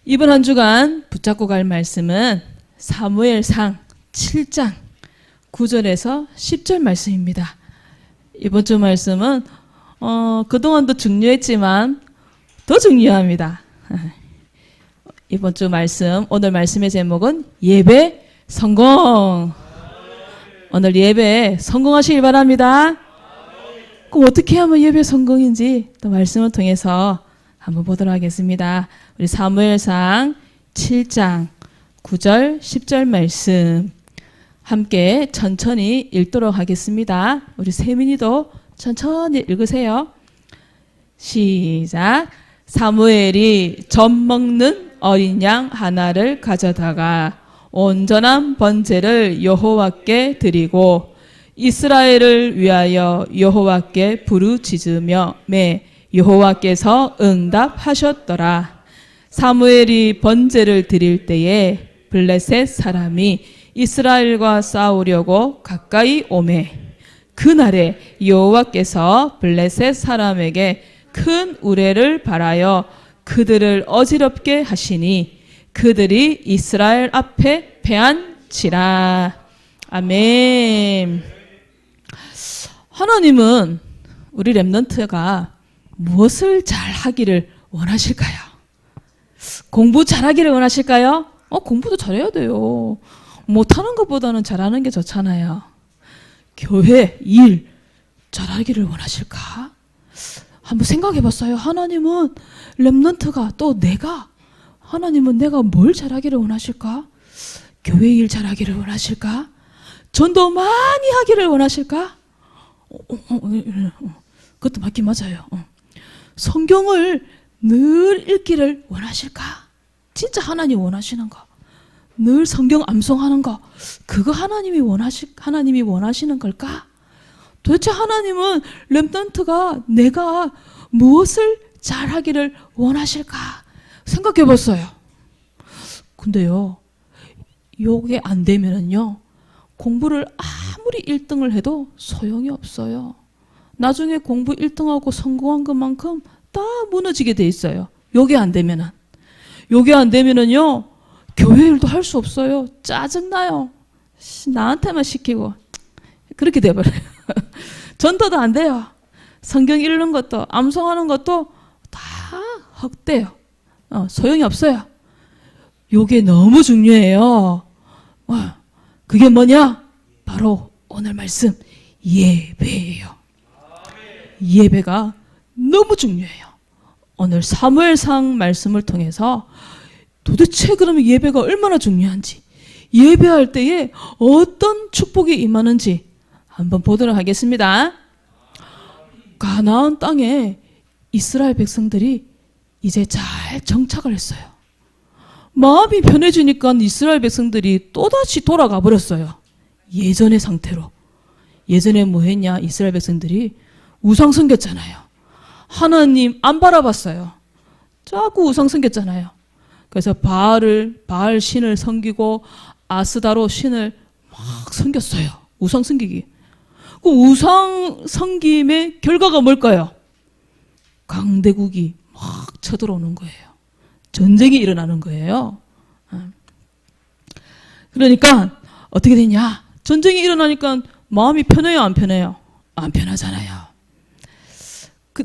이번 한 주간 붙잡고 갈 말씀은 사무엘상 7장 9절에서 10절 말씀입니다. 이번 주 말씀은 그동안도 중요했지만 더 중요합니다. 이번 주 말씀, 오늘 말씀의 제목은 예배 성공. 오늘 예배 성공하시길 바랍니다. 그럼 어떻게 하면 예배 성공인지 또 말씀을 통해서 한번 보도록 하겠습니다. 우리 사무엘상 7장 9절 10절 말씀 함께 천천히 읽도록 하겠습니다. 우리 세민이도 천천히 읽으세요. 시작. 사무엘이 젖 먹는 어린 양 하나를 가져다가 온전한 번제를 여호와께 드리고 이스라엘을 위하여 여호와께 부르짖으며 매 여호와께서 응답하셨더라. 사무엘이 번제를 드릴 때에 블레셋 사람이 이스라엘과 싸우려고 가까이 오매 그날에 여호와께서 블레셋 사람에게 큰 우레를 발하여 그들을 어지럽게 하시니 그들이 이스라엘 앞에 패한지라. 아멘. 하나님은 우리 렘넌트가 무엇을 잘하기를 원하실까요? 공부 잘하기를 원하실까요? 공부도 잘해야 돼요. 못하는 것보다는 잘하는 게 좋잖아요. 교회 일 잘하기를 원하실까? 한번 생각해 봤어요. 하나님은 렘넌트가 또 하나님은 내가 뭘 잘하기를 원하실까? 교회 일 잘하기를 원하실까? 전도 많이 하기를 원하실까? 그것도 맞긴 맞아요. 성경을 늘 읽기를 원하실까? 진짜 하나님 원하시는 거. 늘 성경 암송하는 거. 그거 하나님이 원하시는 걸까? 도대체 하나님은 렘넌트가 내가 무엇을 잘하기를 원하실까? 생각해 봤어요. 근데요, 요게 안 되면은요, 공부를 아무리 1등을 해도 소용이 없어요. 나중에 공부 1등하고 성공한 것만큼 다 무너지게 돼 있어요. 요게 안 되면은요, 교회 일도 할 수 없어요. 짜증나요. 나한테만 시키고. 그렇게 돼버려요. 전도도 안 돼요. 성경 읽는 것도, 암송하는 것도 다 헛돼요. 소용이 없어요. 요게 너무 중요해요. 그게 뭐냐? 바로 오늘 말씀, 예배예요. 예배가 너무 중요해요. 오늘 사무엘상 말씀을 통해서 도대체 그러면 예배가 얼마나 중요한지, 예배할 때에 어떤 축복이 임하는지 한번 보도록 하겠습니다. 가나안 땅에 이스라엘 백성들이 이제 잘 정착을 했어요. 마음이 편해지니까 이스라엘 백성들이 또다시 돌아가 버렸어요. 예전의 상태로. 예전에 뭐 했냐? 이스라엘 백성들이 우상 섬겼잖아요. 하나님 안 바라봤어요. 자꾸 우상 섬겼잖아요. 그래서 바알 신을 섬기고 아스다로 신을 막 섬겼어요. 우상 섬기기. 그 우상 섬김의 결과가 뭘까요? 강대국이 막 쳐들어오는 거예요. 전쟁이 일어나는 거예요. 그러니까 어떻게 되냐? 전쟁이 일어나니까 마음이 편해요, 안 편해요? 안 편하잖아요.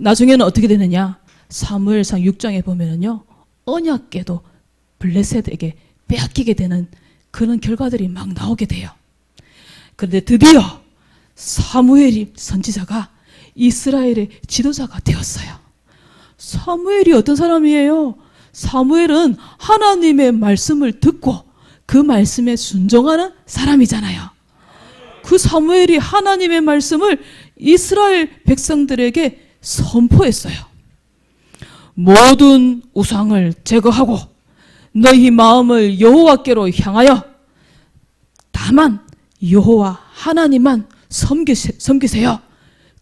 나중에는 어떻게 되느냐? 사무엘상 6장에 보면은요, 언약궤도 블레셋에게 빼앗기게 되는 그런 결과들이 막 나오게 돼요. 그런데 드디어 사무엘이 선지자가 이스라엘의 지도자가 되었어요. 사무엘이 어떤 사람이에요? 사무엘은 하나님의 말씀을 듣고 그 말씀에 순종하는 사람이잖아요. 그 사무엘이 하나님의 말씀을 이스라엘 백성들에게 선포했어요. 모든 우상을 제거하고 너희 마음을 여호와께로 향하여 다만 여호와 하나님만 섬기세요.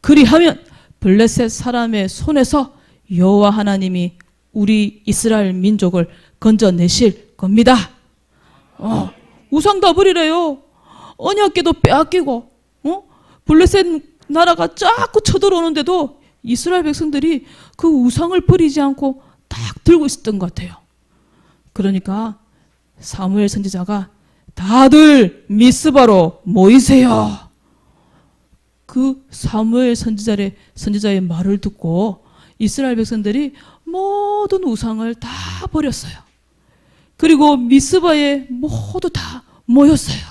그리하면 블레셋 사람의 손에서 여호와 하나님이 우리 이스라엘 민족을 건져내실 겁니다. 우상 다 버리래요. 언약궤도 빼앗기고 블레셋 나라가 자꾸 쳐들어오는데도 이스라엘 백성들이 그 우상을 버리지 않고 딱 들고 있었던 것 같아요. 그러니까 사무엘 선지자가 다들 미스바로 모이세요. 그 사무엘 선지자의 말을 듣고 이스라엘 백성들이 모든 우상을 다 버렸어요. 그리고 미스바에 모두 다 모였어요.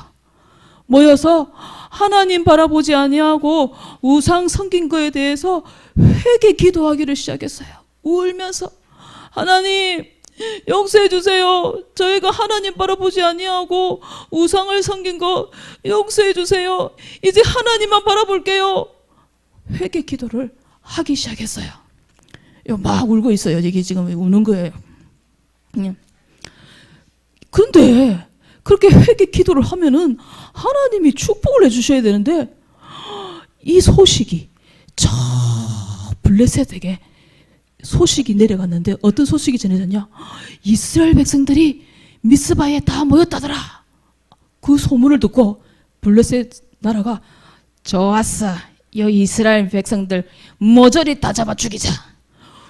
모여서 하나님 바라보지 아니하고 우상 섬긴 거에 대해서 회개 기도하기를 시작했어요. 울면서 하나님 용서해 주세요. 저희가 하나님 바라보지 아니하고 우상을 섬긴 거 용서해 주세요. 이제 하나님만 바라볼게요. 회개 기도를 하기 시작했어요. 막 울고 있어요. 이게 지금 우는 거예요. 그런데 그렇게 회개 기도를 하면은 하나님이 축복을 해주셔야 되는데 이 소식이 저 블레셋에게 소식이 내려갔는데 어떤 소식이 전해졌냐? 이스라엘 백성들이 미스바에 다 모였다더라. 그 소문을 듣고 블레셋 나라가 좋았어. 이 이스라엘 백성들 모조리 다 잡아 죽이자.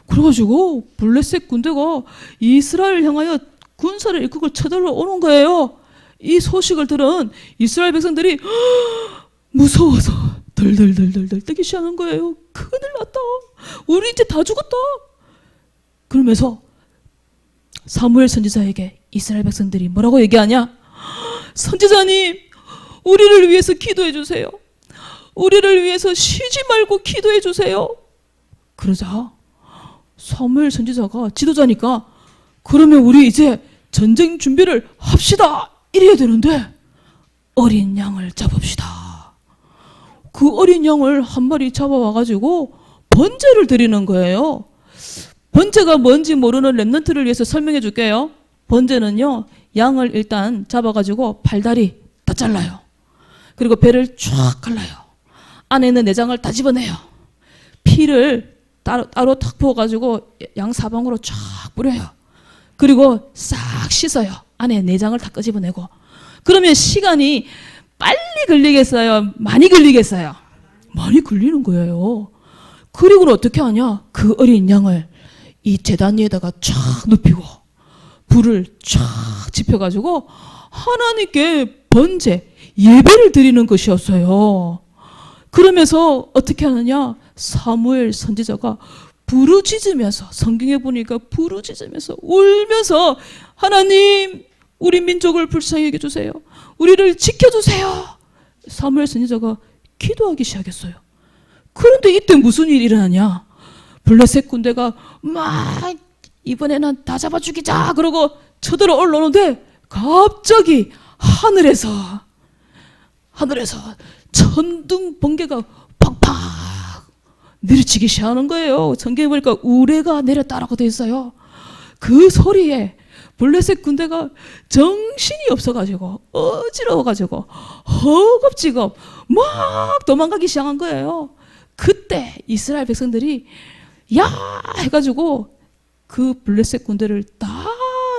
그래가지고 블레셋 군대가 이스라엘을 향하여 군사를 이끌고 쳐들어오는 거예요. 이 소식을 들은 이스라엘 백성들이 무서워서 덜덜덜덜 떨기 시작하는 거예요. 큰일 났다. 우리 이제 다 죽었다. 그러면서 사무엘 선지자에게 이스라엘 백성들이 뭐라고 얘기하냐? 선지자님, 우리를 위해서 기도해 주세요. 우리를 위해서 쉬지 말고 기도해 주세요. 그러자 사무엘 선지자가 지도자니까 그러면 우리 이제 전쟁 준비를 합시다. 이래야 되는데 어린 양을 잡읍시다. 그 어린 양을 한 마리 잡아와가지고 번제를 드리는 거예요. 번제가 뭔지 모르는 렘넌트를 위해서 설명해 줄게요. 번제는요, 양을 일단 잡아가지고 팔다리 다 잘라요. 그리고 배를 쫙 갈라요. 안에 있는 내장을 다 집어내요. 피를 따로 탁 부어가지고 양 사방으로 쫙 뿌려요. 그리고 싹 씻어요. 안에 내장을 다 끄집어내고. 그러면 시간이 빨리 걸리겠어요? 많이 걸리겠어요? 많이 걸리는 거예요. 그리고 어떻게 하냐? 그 어린 양을 이 제단 위에다가 쫙 눕히고 불을 쫙 지펴가지고 하나님께 번제, 예배를 드리는 것이었어요. 그러면서 어떻게 하느냐? 사무엘 선지자가 부르짖으면서, 성경에 보니까 부르짖으면서 울면서 하나님 우리 민족을 불쌍히 여겨주세요. 우리를 지켜주세요. 사무엘 선지자가 기도하기 시작했어요. 그런데 이때 무슨 일이 일어나냐? 블레셋 군대가 막 이번에는 다 잡아 죽이자 그러고 쳐들어 올라오는데 갑자기 하늘에서 천둥 번개가 팍팍 내리치기 시작하는 거예요. 성경에 보니까 우레가 내렸다라고 되어 있어요. 그 소리에 블레셋 군대가 정신이 없어가지고 어지러워가지고 허겁지겁 막 도망가기 시작한 거예요. 그때 이스라엘 백성들이 야 해가지고 그 블레셋 군대를 다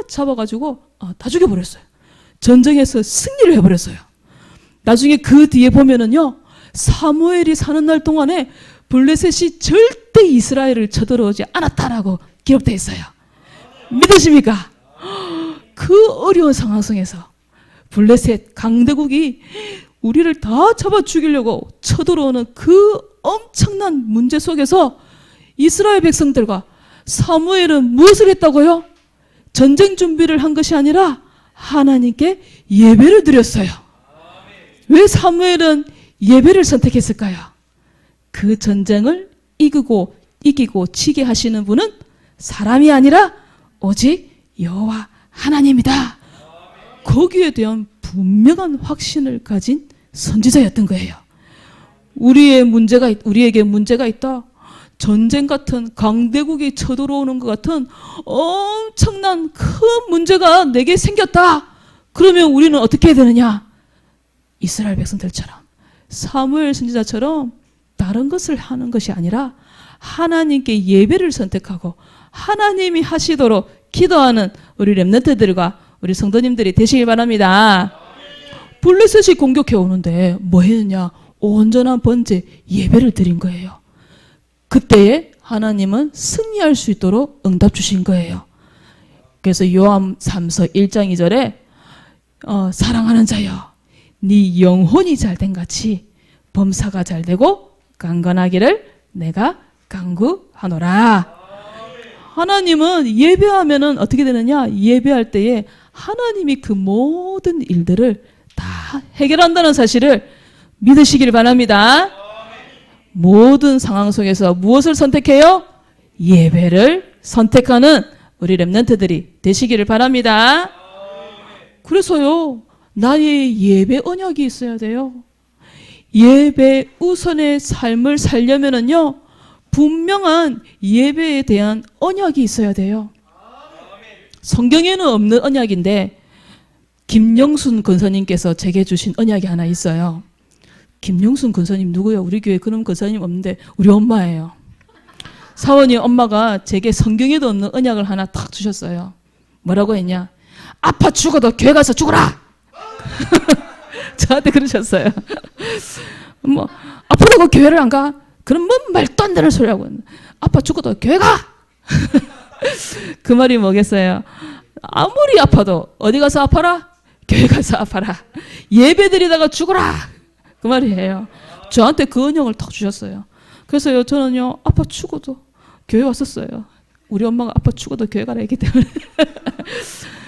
잡아가지고 다 죽여버렸어요. 전쟁에서 승리를 해버렸어요. 나중에 그 뒤에 보면은요, 사무엘이 사는 날 동안에 블레셋이 절대 이스라엘을 쳐들어오지 않았다라고 기록되어 있어요. 믿으십니까? 그 어려운 상황 속에서 블레셋 강대국이 우리를 다 잡아 죽이려고 쳐들어오는 그 엄청난 문제 속에서 이스라엘 백성들과 사무엘은 무엇을 했다고요? 전쟁 준비를 한 것이 아니라 하나님께 예배를 드렸어요. 왜 사무엘은 예배를 선택했을까요? 그 전쟁을 이기고 지게 하시는 분은 사람이 아니라 오직 여호와 하나님이다. 거기에 대한 분명한 확신을 가진 선지자였던 거예요. 우리에게 문제가 있다. 전쟁 같은 강대국이 쳐들어오는 것 같은 엄청난 큰 문제가 내게 생겼다. 그러면 우리는 어떻게 해야 되느냐? 이스라엘 백성들처럼, 사무엘 선지자처럼 다른 것을 하는 것이 아니라 하나님께 예배를 선택하고 하나님이 하시도록 기도하는 우리 렘넌트들과 우리 성도님들이 되시길 바랍니다. 블레셋이 공격해 오는데 뭐 했느냐? 온전한 번제 예배를 드린 거예요. 그때에 하나님은 승리할 수 있도록 응답 주신 거예요. 그래서 요한 3서 1장 2절에 사랑하는 자여 네 영혼이 잘된 같이 범사가 잘되고 강건하기를 내가 간구하노라. 하나님은 예배하면은 어떻게 되느냐? 예배할 때에 하나님이 그 모든 일들을 다 해결한다는 사실을 믿으시길 바랍니다. 모든 상황 속에서 무엇을 선택해요? 예배를 선택하는 우리 렘넌트들이 되시기를 바랍니다. 그래서요, 나의 예배 언약이 있어야 돼요. 예배 우선의 삶을 살려면은요, 분명한 예배에 대한 언약이 있어야 돼요. 성경에는 없는 언약인데 김영순 권사님께서 제게 주신 언약이 하나 있어요. 김영순 권사님 누구예요? 우리 교회 그런 권사님 없는데 우리 엄마예요. 사원이 엄마가 제게 성경에도 없는 언약을 하나 탁 주셨어요. 뭐라고 했냐? 아파 죽어도 교회 가서 죽어라. 저한테 그러셨어요. 뭐 아프다고 교회를 안 가? 그럼 뭔 말도 안 되는 소리 하고 아파 죽어도 교회 가. 그 말이 뭐겠어요? 아무리 아파도 어디 가서 아파라? 교회 가서 아파라. 예배 드리다가 죽어라. 그 말이에요. 저한테 그 언약을 탁 주셨어요. 그래서요, 저는요, 아파 죽어도 교회 왔었어요. 우리 엄마가 아파 죽어도 교회 가라 했기 때문에.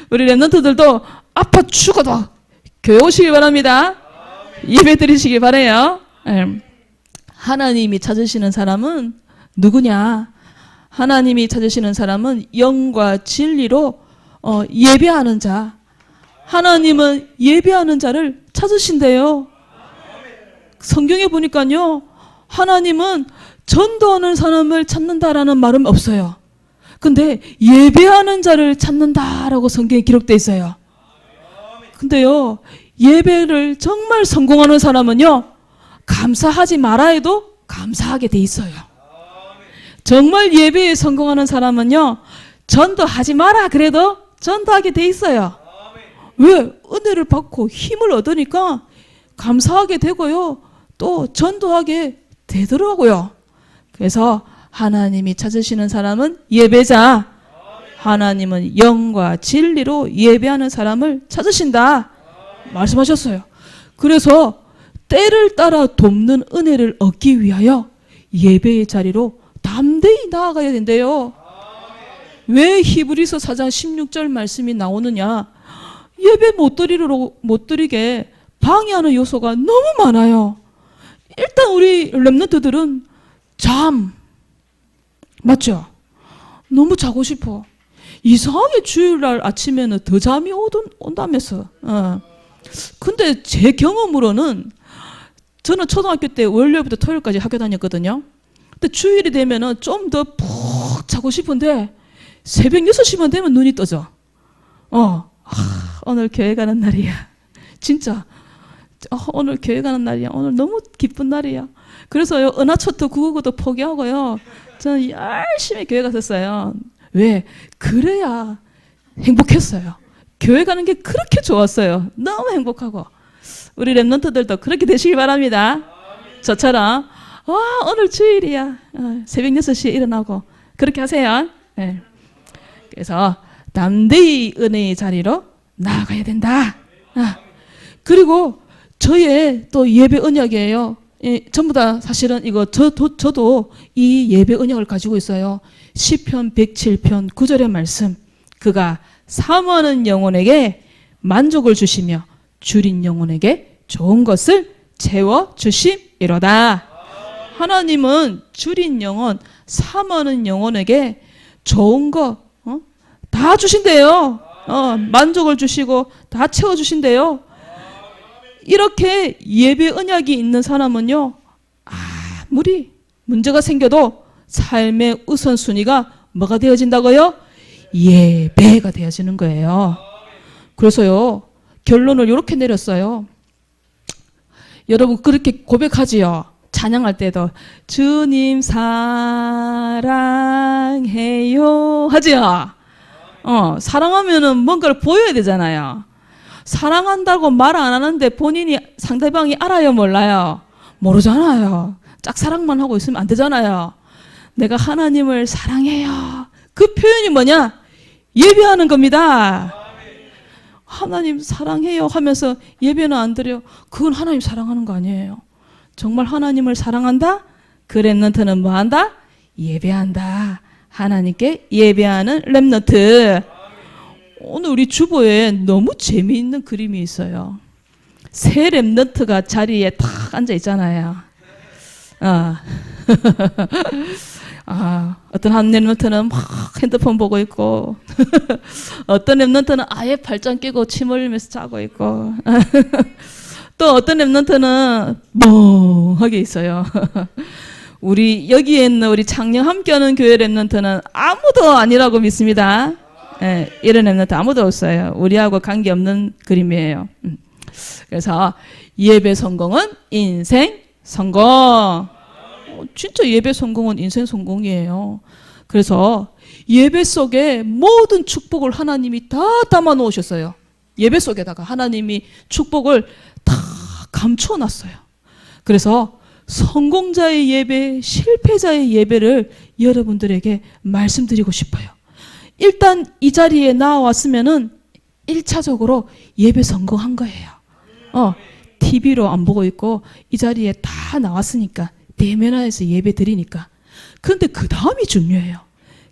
우리 렘넌트들도 아파 죽어도 교회 오시길 바랍니다. 예배 드리시길 바라요. 하나님이 찾으시는 사람은 누구냐? 하나님이 찾으시는 사람은 영과 진리로 예배하는 자. 하나님은 예배하는 자를 찾으신대요. 성경에 보니까요, 하나님은 전도하는 사람을 찾는다라는 말은 없어요. 근데 예배하는 자를 찾는다라고 성경에 기록되어 있어요. 근데요, 예배를 정말 성공하는 사람은요, 감사하지 말아 해도 감사하게 돼 있어요. 정말 예배에 성공하는 사람은요, 전도하지 마라 그래도 전도하게 돼 있어요. 왜? 은혜를 받고 힘을 얻으니까 감사하게 되고요, 또 전도하게 되더라고요. 그래서 하나님이 찾으시는 사람은 예배자, 하나님은 영과 진리로 예배하는 사람을 찾으신다 말씀하셨어요. 그래서 때를 따라 돕는 은혜를 얻기 위하여 예배의 자리로 담대히 나아가야 된대요. 왜 히브리서 4장 16절 말씀이 나오느냐? 예배 못 드리게 방해하는 요소가 너무 많아요. 일단 우리 렘넌트들은 잠, 맞죠? 너무 자고 싶어. 이상하게 주일날 아침에는 더 잠이 온다면서. 근데 제 경험으로는 저는 초등학교 때 월요일부터 토요일까지 학교 다녔거든요. 근데 주일이 되면은 좀 더 푹 자고 싶은데 새벽 6시만 되면 눈이 떠져. 오늘 교회 가는 날이야. 진짜. 오늘 교회 가는 날이야. 오늘 너무 기쁜 날이야. 그래서요, 은하초도 국어고도 포기하고요, 저는 열심히 교회 갔었어요. 왜? 그래야 행복했어요. 교회 가는 게 그렇게 좋았어요. 너무 행복하고. 우리 렘넌트들도 그렇게 되시길 바랍니다. 저처럼 오늘 주일이야. 새벽 6시에 일어나고 그렇게 하세요. 네. 그래서 담대히 은혜의 자리로 나아가야 된다. 그리고 저의 또 예배 언약이에요. 전부 다 사실은 이거 저도 이 예배 언약을 가지고 있어요. 시편 107편 9절의 말씀. 그가 사모하는 영혼에게 만족을 주시며 줄인 영혼에게 좋은 것을 채워 주심이로다. 하나님은 줄인 영혼, 사모하는 영혼에게 좋은 거 다 주신대요. 만족을 주시고 다 채워 주신대요. 이렇게 예배 언약이 있는 사람은요, 아무리 문제가 생겨도 삶의 우선순위가 뭐가 되어진다고요? 예배가 되어지는 거예요. 그래서요, 결론을 이렇게 내렸어요. 여러분 그렇게 고백하지요. 찬양할 때도 주님 사랑해요 하지요. 사랑하면은 뭔가를 보여야 되잖아요. 사랑한다고 말 안 하는데 본인이 상대방이 알아요, 몰라요? 모르잖아요. 짝사랑만 하고 있으면 안 되잖아요. 내가 하나님을 사랑해요. 그 표현이 뭐냐? 예배하는 겁니다. 하나님 사랑해요 하면서 예배는 안 드려. 그건 하나님 사랑하는 거 아니에요. 정말 하나님을 사랑한다? 그 렘넌트는 뭐 한다? 예배한다. 하나님께 예배하는 렘넌트. 오늘 우리 주보에 너무 재미있는 그림이 있어요. 새 렘넌트가 자리에 탁 앉아 있잖아요. 어떤 한 렘넌트는 막 핸드폰 보고 있고 어떤 렘넌트는 아예 발전 끼고 침 흘리면서 자고 있고 또 어떤 렘넌트는 멍하게 있어요. 우리 여기에 있는 우리 창녕 함께하는 교회 렘넌트는 아무도 아니라고 믿습니다. 네, 이런 렘넌트 아무도 없어요. 우리하고 관계없는 그림이에요. 그래서 예배 성공은 인생 성공. 진짜 예배 성공은 인생 성공이에요. 그래서 예배 속에 모든 축복을 하나님이 다 담아 놓으셨어요. 예배 속에다가 하나님이 축복을 다 감춰 놨어요. 그래서 성공자의 예배, 실패자의 예배를 여러분들에게 말씀드리고 싶어요. 일단 이 자리에 나왔으면은 1차적으로 예배 성공한 거예요. TV로 안 보고 있고 이 자리에 다 나왔으니까 대면화해서 예배 드리니까. 그런데 그 다음이 중요해요.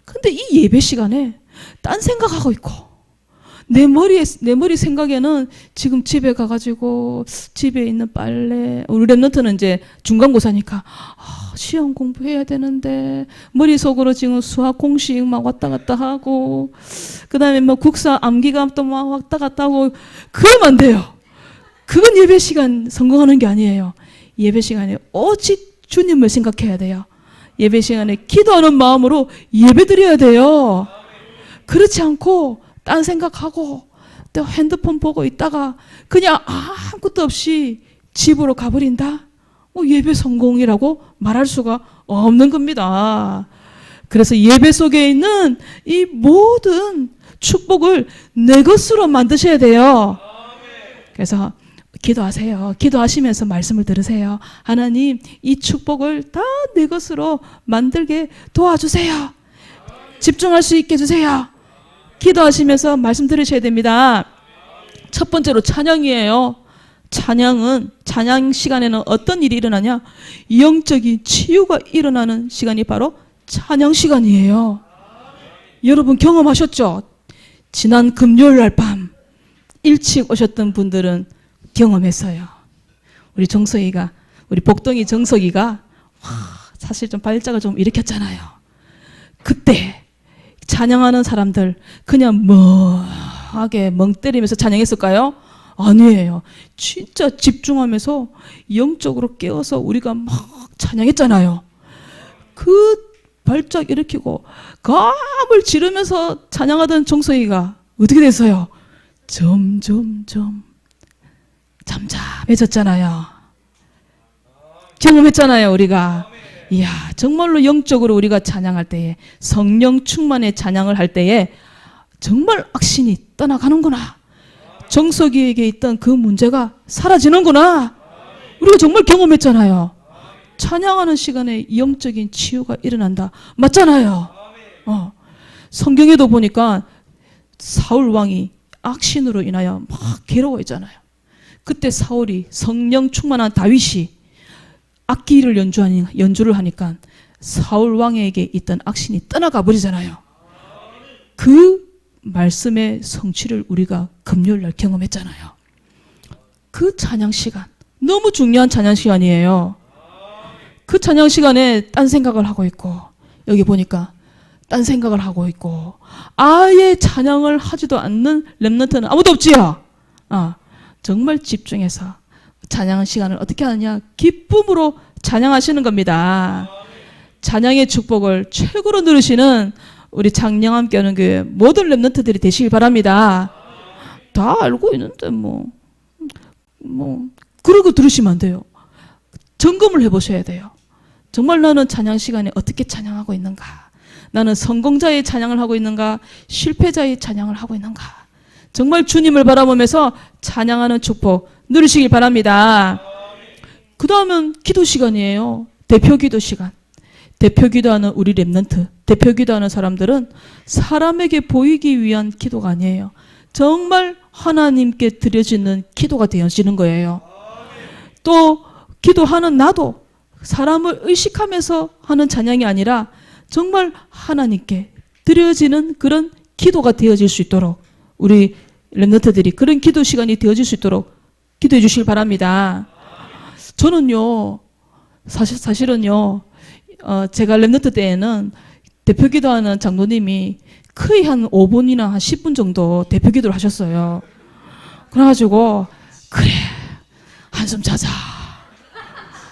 근데 이 예배 시간에 딴 생각하고 있고 내 머리 생각에는 지금 집에 가가지고 집에 있는 빨래, 우리 랩런트는 이제 중간고사니까 시험 공부해야 되는데 머릿속으로 지금 수학 공식 막 왔다 갔다 하고 그 다음에 뭐 국사 암기가 또 막 왔다 갔다 하고 그러면 안 돼요. 그건 예배 시간 성공하는 게 아니에요. 예배 시간에 오직 주님을 생각해야 돼요. 예배 시간에 기도하는 마음으로 예배 드려야 돼요. 그렇지 않고 딴 생각하고 또 핸드폰 보고 있다가 그냥 아무것도 없이 집으로 가버린다? 예배 성공이라고 말할 수가 없는 겁니다. 그래서 예배 속에 있는 이 모든 축복을 내 것으로 만드셔야 돼요. 그래서 기도하세요. 기도하시면서 말씀을 들으세요. 하나님, 이 축복을 다 내 것으로 만들게 도와주세요. 집중할 수 있게 해주세요. 기도하시면서 말씀 들으셔야 됩니다. 첫 번째로 찬양이에요. 찬양 시간에는 어떤 일이 일어나냐? 영적인 치유가 일어나는 시간이 바로 찬양 시간이에요. 여러분 경험하셨죠? 지난 금요일 날 밤 일찍 오셨던 분들은 경험했어요. 우리 복동이 정석이가 사실 좀 발작을 좀 일으켰잖아요. 그때 찬양하는 사람들 그냥 멍하게 멍 때리면서 찬양했을까요? 아니에요. 진짜 집중하면서 영적으로 깨어서 우리가 막 찬양했잖아요. 그 발작 일으키고 감을 지르면서 찬양하던 정석이가 어떻게 됐어요? 점점점 잠잠해졌잖아요. 경험했잖아요, 우리가. 이야, 정말로 영적으로 우리가 찬양할 때에, 성령 충만의 찬양을 할 때에 정말 악신이 떠나가는구나. 정석이에게 있던 그 문제가 사라지는구나. 우리가 정말 경험했잖아요. 찬양하는 시간에 영적인 치유가 일어난다. 맞잖아요. 성경에도 보니까 사울 왕이 악신으로 인하여 막 괴로워했잖아요. 그때 사울이 성령 충만한 다윗이 악기를 연주를 하니까 사울 왕에게 있던 악신이 떠나가 버리잖아요. 그 말씀의 성취를 우리가 금요일 날 경험했잖아요. 그 찬양 시간, 너무 중요한 찬양 시간이에요. 그 찬양 시간에 딴 생각을 하고 있고, 여기 보니까 딴 생각을 하고 있고, 아예 찬양을 하지도 않는 렘넌트는 아무도 없지요. 정말 집중해서 찬양 시간을 어떻게 하느냐? 기쁨으로 찬양하시는 겁니다. 찬양의 축복을 최고로 누리시는 우리 창녕 함께하는 교회 모든 렘넌트들이 되시길 바랍니다. 다 알고 있는데 그러고 들으시면 안 돼요. 점검을 해보셔야 돼요. 정말 나는 찬양 시간에 어떻게 찬양하고 있는가? 나는 성공자의 찬양을 하고 있는가? 실패자의 찬양을 하고 있는가? 정말 주님을 바라보면서 찬양하는 축복 누리시길 바랍니다. 그 다음은 기도 시간이에요. 대표 기도 시간. 대표 기도하는 우리 렘넌트, 대표 기도하는 사람들은 사람에게 보이기 위한 기도가 아니에요. 정말 하나님께 드려지는 기도가 되어지는 거예요. 또 기도하는 나도 사람을 의식하면서 하는 찬양이 아니라 정말 하나님께 드려지는 그런 기도가 되어질 수 있도록 우리 렘넌트들이 그런 기도 시간이 되어질 수 있도록 기도해 주시길 바랍니다. 저는요, 사실은요, 제가 렘넌트 때에는 대표 기도하는 장로님이 거의 한 5분이나 한 10분 정도 대표 기도를 하셨어요. 그래가지고, 그래, 한숨 자자.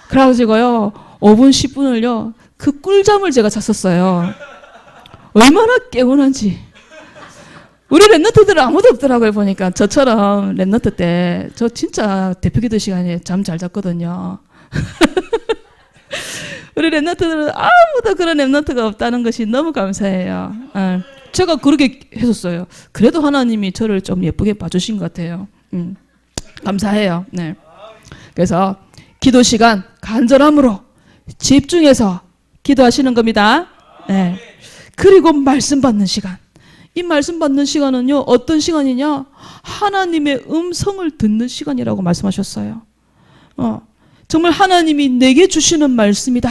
그래가지고요, 5분, 10분을요, 그 꿀잠을 제가 잤었어요. 얼마나 개운한지. 우리 렘넌트들은 아무도 없더라고요, 보니까. 저처럼 렘넌트 때, 저 진짜 대표 기도 시간에 잠 잘 잤거든요. 우리 렘넌트들은 아무도 그런 렘넌트가 없다는 것이 너무 감사해요. 제가 그렇게 했었어요. 그래도 하나님이 저를 좀 예쁘게 봐주신 것 같아요. 감사해요. 네. 그래서 기도 시간 간절함으로 집중해서 기도하시는 겁니다. 네. 그리고 말씀 받는 시간. 이 말씀 받는 시간은요, 어떤 시간이냐? 하나님의 음성을 듣는 시간이라고 말씀하셨어요. 정말 하나님이 내게 주시는 말씀이다.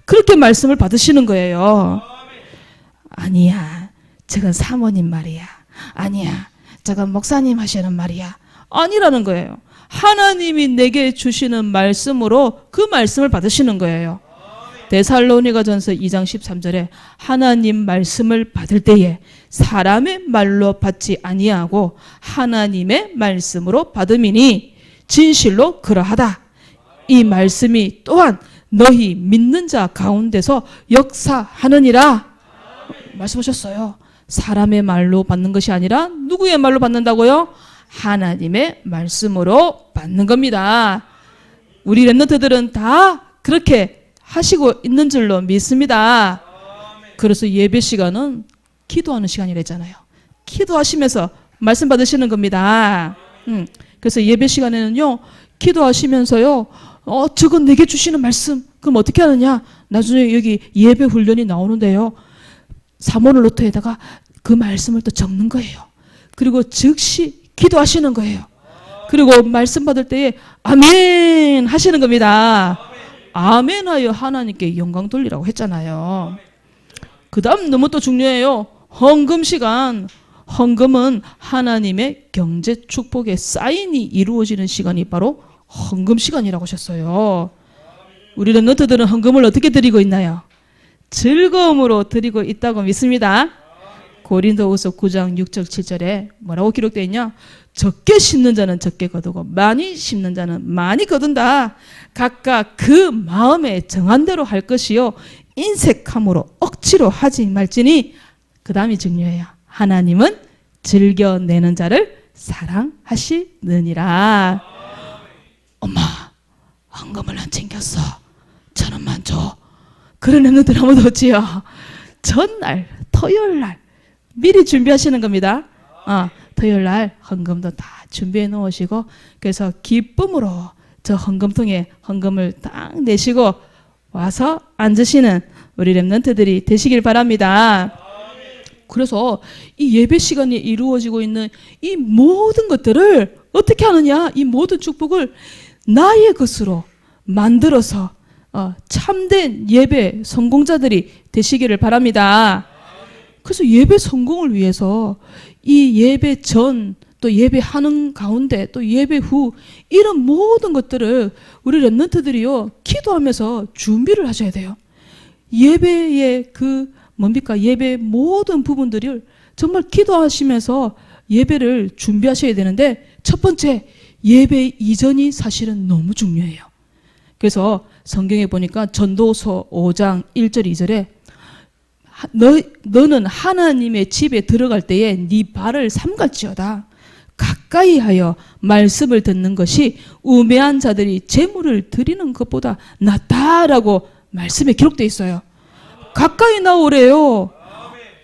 그렇게 말씀을 받으시는 거예요. 아니야, 저건 사모님 말이야. 아니야, 저건 목사님 하시는 말이야. 아니라는 거예요. 하나님이 내게 주시는 말씀으로 그 말씀을 받으시는 거예요. 데살로니가전서 2장 13절에 하나님 말씀을 받을 때에 사람의 말로 받지 아니하고 하나님의 말씀으로 받음이니 진실로 그러하다. 이 말씀이 또한 너희 믿는 자 가운데서 역사하느니라 말씀하셨어요. 사람의 말로 받는 것이 아니라 누구의 말로 받는다고요? 하나님의 말씀으로 받는 겁니다. 우리 렘넌트들은 다 그렇게 하시고 있는 줄로 믿습니다. 그래서 예배 시간은 기도하는 시간이랬잖아요. 기도하시면서 말씀 받으시는 겁니다. 그래서 예배 시간에는요, 기도하시면서요, 저건 내게 주시는 말씀. 그럼 어떻게 하느냐? 나중에 여기 예배 훈련이 나오는데요. 사모를 노트에다가 그 말씀을 또 적는 거예요. 그리고 즉시 기도하시는 거예요. 그리고 말씀 받을 때에 아멘 하시는 겁니다. 아멘하여 하나님께 영광 돌리라고 했잖아요. 그 다음 너무 또 중요해요. 헌금 시간. 헌금은 하나님의 경제 축복의 사인이 이루어지는 시간이 바로 헌금 시간이라고 하셨어요. 우리 렘넌트들은 헌금을 어떻게 드리고 있나요? 즐거움으로 드리고 있다고 믿습니다. 고린도후서 9장 6절 7절에 뭐라고 기록되어 있냐? 적게 심는 자는 적게 거두고 많이 심는 자는 많이 거둔다. 각각 그 마음에 정한 대로 할 것이요 인색함으로 억지로 하지 말지니. 그 다음이 중요해요. 하나님은 즐겨내는 자를 사랑하시느니라. 엄마, 헌금을 안 챙겼어. 1,000원만 줘. 그런 렘넌트들 아무도 없지요. 전날, 토요일날 미리 준비하시는 겁니다. 토요일날 헌금도 다 준비해 놓으시고, 그래서 기쁨으로 저 헌금통에 헌금을 딱 내시고 와서 앉으시는 우리 렘넌트들이 되시길 바랍니다. 그래서 이 예배 시간이 이루어지고 있는 이 모든 것들을 어떻게 하느냐? 이 모든 축복을 나의 것으로 만들어서 참된 예배 성공자들이 되시기를 바랍니다. 그래서 예배 성공을 위해서 이 예배 전, 또 예배하는 가운데, 또 예배 후 이런 모든 것들을 우리 렘넌트들이요 기도하면서 준비를 하셔야 돼요. 예배의 그 뭡니까? 예배 모든 부분들을 정말 기도하시면서 예배를 준비하셔야 되는데, 첫 번째 예배 이전이 사실은 너무 중요해요. 그래서 성경에 보니까 전도서 5장 1절 2절에 너는 하나님의 집에 들어갈 때에 네 발을 삼갈지어다. 가까이 하여 말씀을 듣는 것이 우매한 자들이 제물을 드리는 것보다 낫다라고 말씀에 기록되어 있어요. 가까이 나오래요.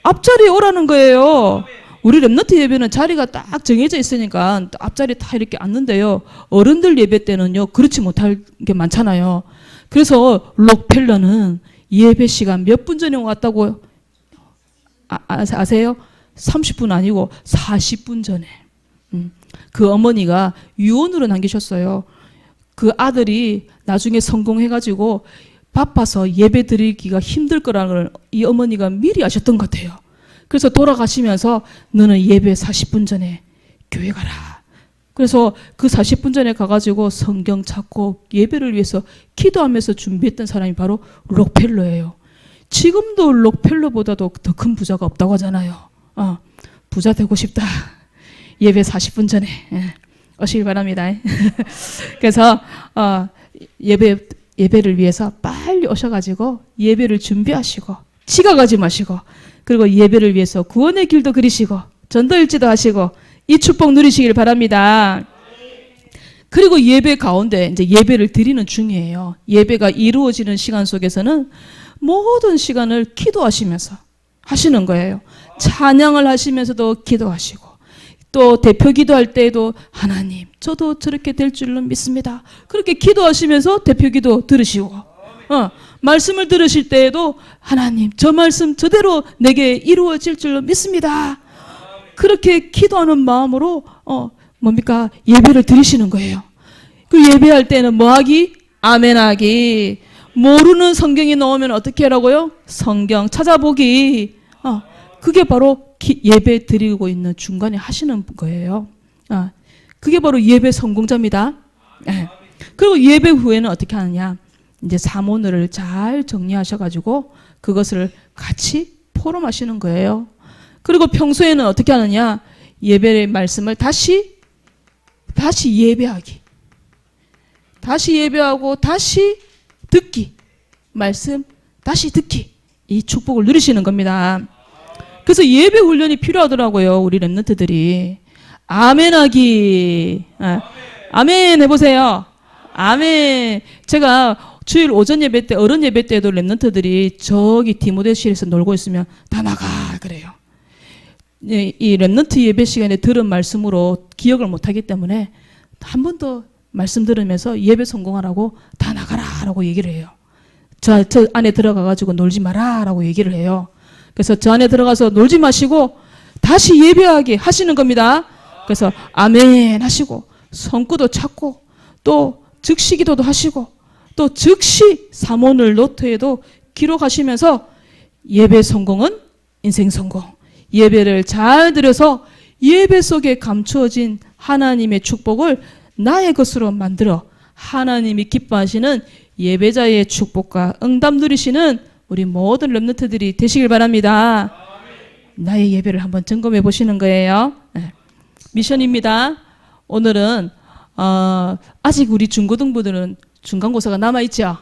앞자리에 오라는 거예요. 우리 렘넌트 예배는 자리가 딱 정해져 있으니까 앞자리에 다 이렇게 앉는데요. 어른들 예배 때는요 그렇지 못할 게 많잖아요. 그래서 록펠러는 예배 시간 몇 분 전에 왔다고요? 아세요? 30분 아니고 40분 전에. 그 어머니가 유언으로 남기셨어요. 그 아들이 나중에 성공해가지고 바빠서 예배 드리기가 힘들 거라는 걸 이 어머니가 미리 아셨던 것 같아요. 그래서 돌아가시면서 너는 예배 40분 전에 교회 가라. 그래서 그 40분 전에 가가지고 성경 찾고 예배를 위해서 기도하면서 준비했던 사람이 바로 록펠러예요. 지금도 록펠러보다도 더 큰 부자가 없다고 하잖아요. 부자 되고 싶다. 예배 40분 전에 오시길 바랍니다. 그래서 예배를 위해서 빨리 오셔가지고 예배를 준비하시고 지각하지 마시고 그리고 예배를 위해서 구원의 길도 그리시고 전도일지도 하시고 이 축복 누리시길 바랍니다. 그리고 예배 가운데 이제 예배를 드리는 중이에요. 예배가 이루어지는 시간 속에서는 모든 시간을 기도하시면서 하시는 거예요. 찬양을 하시면서도 기도하시고 또 대표 기도할 때에도 하나님 저도 저렇게 될 줄로 믿습니다. 그렇게 기도하시면서 대표 기도 들으시고 말씀을 들으실 때에도 하나님 저 말씀 저대로 내게 이루어질 줄로 믿습니다. 그렇게 기도하는 마음으로 뭡니까? 예배를 드리시는 거예요. 그 예배할 때는 뭐하기? 아멘하기. 모르는 성경이 나오면 어떻게 하라고요? 성경 찾아보기. 그게 바로 예배 드리고 있는 중간에 하시는 거예요. 그게 바로 예배 성공자입니다. 그리고 예배 후에는 어떻게 하느냐? 이제 사모늘을 잘 정리하셔가지고 그것을 같이 포럼하시는 거예요. 그리고 평소에는 어떻게 하느냐? 예배의 말씀을 다시 예배하기. 다시 예배하고 다시 듣기. 말씀 다시 듣기. 이 축복을 누리시는 겁니다. 그래서 예배 훈련이 필요하더라고요. 우리 랩런트들이. 아멘하기. 아멘 해보세요. 아멘. 제가 주일 오전 예배 때 어른 예배 때도 랩런트들이 저기 디모데실에서 놀고 있으면 다 나가 그래요. 이 랩런트 예배 시간에 들은 말씀으로 기억을 못하기 때문에 한 번 더 말씀 들으면서 예배 성공하라고 다 나가라라고 얘기를 해요. 저 안에 들어가가지고 놀지 마라라고 얘기를 해요. 그래서 저 안에 들어가서 놀지 마시고 다시 예배하게 하시는 겁니다. 그래서 아멘 하시고 성구도 찾고 또 즉시 기도도 하시고 또 즉시 사모늘 노트에도 기록하시면서 예배 성공은 인생 성공. 예배를 잘 드려서 예배 속에 감추어진 하나님의 축복을 나의 것으로 만들어 하나님이 기뻐하시는 예배자의 축복과 응답 누리시는 우리 모든 랩런트들이 되시길 바랍니다. 나의 예배를 한번 점검해 보시는 거예요. 미션입니다. 오늘은 아직 우리 중고등부들은 중간고사가 남아있죠.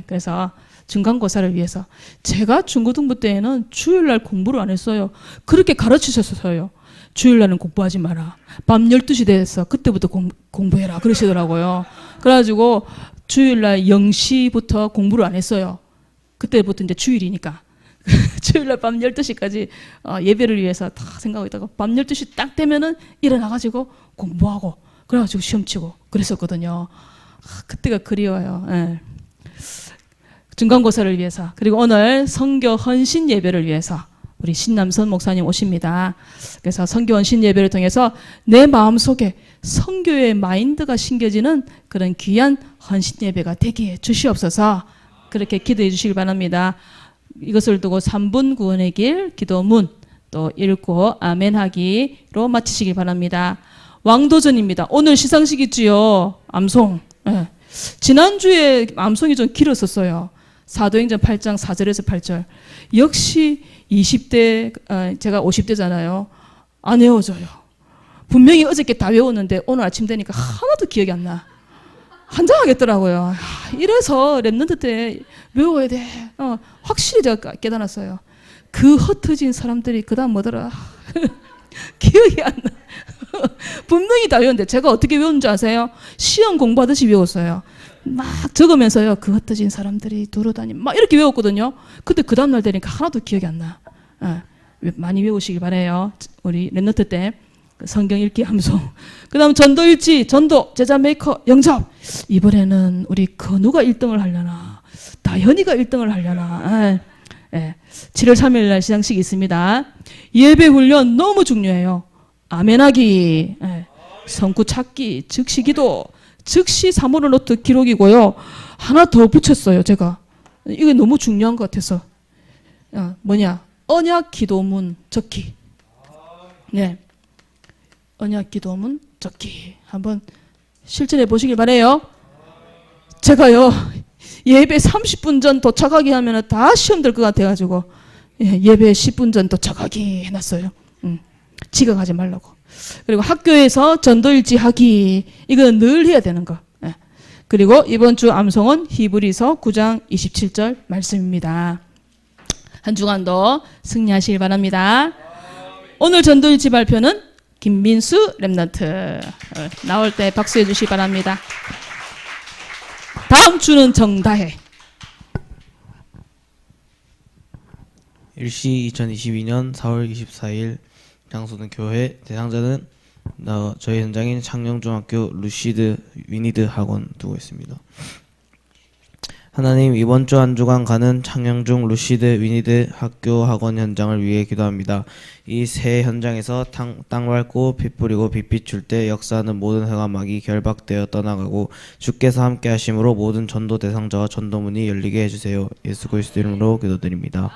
그래서 중간고사를 위해서 제가 중고등부 때에는 주일날 공부를 안 했어요. 그렇게 가르치셨어요. 주일날은 공부하지 마라. 밤 12시 돼서 그때부터 공부해라 그러시더라고요. 그래가지고 주일날 0시부터 공부를 안 했어요. 그때부터 이제 주일이니까. 주일날 밤 12시까지 예배를 위해서 다 생각하고 있다가 밤 12시 딱 되면은 일어나가지고 공부하고 그래가지고 시험 치고 그랬었거든요. 그때가 그리워요. 중간고사를 위해서 그리고 오늘 선교 헌신 예배를 위해서 우리 신남선 목사님 오십니다. 그래서 선교 헌신 예배를 통해서 내 마음속에 선교의 마인드가 심겨지는 그런 귀한 헌신 예배가 되게 해 주시옵소서. 그렇게 기도해 주시길 바랍니다. 이것을 두고 3분 구원의 길 기도문 또 읽고 아멘하기로 마치시길 바랍니다. 왕도전입니다. 오늘 시상식 있지요. 암송. 지난주에 암송이 좀 길었었어요. 사도행전 8장 4절에서 8절. 역시 20대, 제가 50대잖아요. 안 외워져요. 분명히 어저께 다 외웠는데 오늘 아침 되니까 하나도 기억이 안 나. 환장하겠더라고요. 이래서 랩런트 때 외워야 돼. 확실히 제가 깨달았어요. 그 흩어진 사람들이 그 다음 뭐더라. 기억이 안 나. 분명히 다 외웠는데 제가 어떻게 외운 줄 아세요? 시험 공부하듯이 외웠어요. 막 적으면서요. 그 흩어진 사람들이 두루다니 막 이렇게 외웠거든요. 근데 그 다음날 되니까 하나도 기억이 안 나. 많이 외우시길 바라요. 우리 랩런트 때. 성경 읽기 함송. 그 다음 전도일지, 전도, 제자 메이커, 영접. 이번에는 우리 건우가 1등을 하려나, 다현이가 1등을 하려나. 7월 3일 날 시상식이 있습니다. 예배 훈련 너무 중요해요. 아멘하기, 성구 찾기, 즉시 기도, 즉시 사모를 노트 기록이고요. 하나 더 붙였어요, 제가. 이게 너무 중요한 것 같아서. 언약 기도문 적기. 네. 언약 기도문 적기. 한번 실천해 보시길 바래요. 제가요, 예배 30분 전 도착하기 하면 다 시험 될 것 같아가지고, 예배 10분 전 도착하기 해놨어요. 지각하지 말라고. 그리고 학교에서 전도일지 하기. 이건 늘 해야 되는 거. 그리고 이번 주 암송은 히브리서 9장 27절 말씀입니다. 한 주간도 승리하시길 바랍니다. 오늘 전도일지 발표는 김민수 랩런트. 나올 때 박수해 주시기 바랍니다. 다음 주는 정다혜. 일시 2022년 4월 24일. 장소는 교회. 대상자는 저희 현장인 창녕중학교 루시드 위니드 학원 두고 있습니다. 하나님, 이번 주 한 주간 가는 창녕중 루시드 위니드 학교 학원 현장을 위해 기도합니다. 이 새 현장에서 땅 밟고 빛 뿌리고 빛 비출 때 역사하는 모든 흑암막이 결박되어 떠나가고 주께서 함께 하심으로 모든 전도 대상자와 전도문이 열리게 해주세요. 예수 그리스도 이름으로 기도드립니다.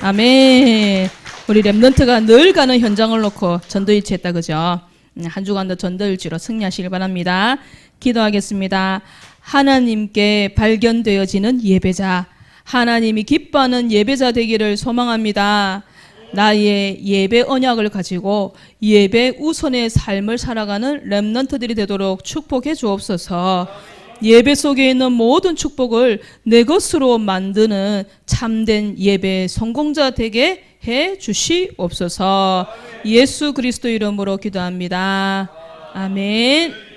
아멘. 우리 랩런트가 늘 가는 현장을 놓고 전도일치 했다, 그죠? 한 주간도 전도일치로 승리하시길 바랍니다. 기도하겠습니다. 하나님께 발견되어지는 예배자, 하나님이 기뻐하는 예배자 되기를 소망합니다. 나의 예배 언약을 가지고 예배 우선의 삶을 살아가는 랩런트들이 되도록 축복해 주옵소서. 예배 속에 있는 모든 축복을 내 것으로 만드는 참된 예배 성공자 되게 해 주시옵소서. 예수 그리스도 이름으로 기도합니다. 아멘.